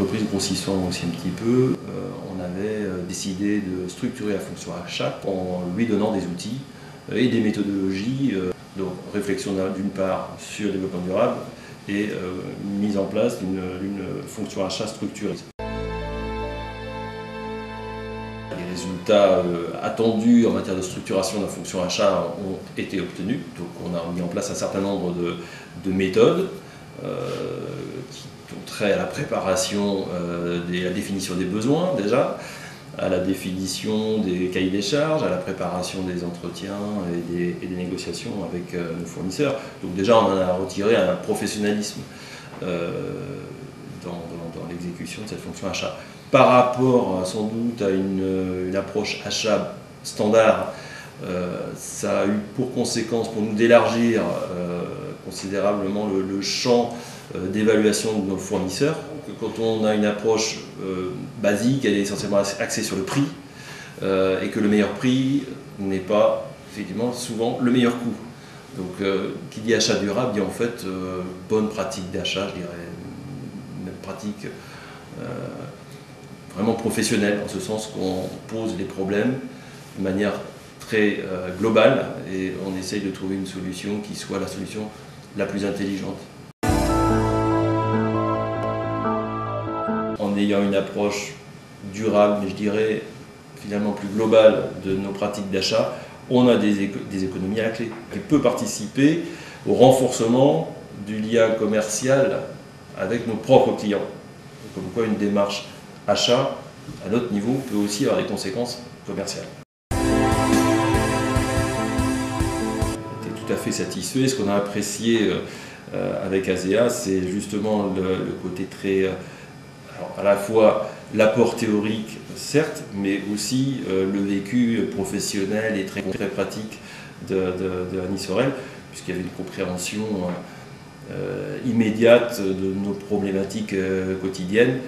L'entreprise grossissant aussi un petit peu, on avait décidé de structurer la fonction achat en lui donnant des outils et des méthodologies. Donc réflexion d'une part sur le développement durable et mise en place d'une fonction achat structurée. Les résultats attendus en matière de structuration de la fonction achat ont été obtenus. Donc on a mis en place un certain nombre de méthodes qui ont trait à la préparation et à la définition des besoins déjà, à la définition des cahiers des charges, à la préparation des entretiens et des négociations avec nos fournisseurs. Donc déjà on en a retiré un professionnalisme dans l'exécution de cette fonction achat. Par rapport sans doute à une approche achat standard, ça a eu pour conséquence pour nous d'élargir considérablement le champ d'évaluation de nos fournisseurs. Quand on a une approche basique, elle est essentiellement axée sur le prix et que le meilleur prix n'est pas effectivement souvent le meilleur coût. Donc qui dit achat durable dit en fait bonne pratique d'achat, je dirais, une pratique vraiment professionnelle, en ce sens qu'on pose les problèmes de manière très globale et on essaye de trouver une solution qui soit la solution la plus intelligente. En ayant une approche durable, mais je dirais finalement plus globale de nos pratiques d'achat, on a des économies à la clé qui peut participer au renforcement du lien commercial avec nos propres clients. Comme quoi une démarche achat à notre niveau peut aussi avoir des conséquences commerciales. On était tout à fait satisfait. Ce qu'on a apprécié avec ASEA, c'est justement le côté très, alors à la fois l'apport théorique certes, mais aussi le vécu professionnel et très pratique de Annie Sorel, puisqu'il y avait une compréhension immédiate de nos problématiques quotidiennes.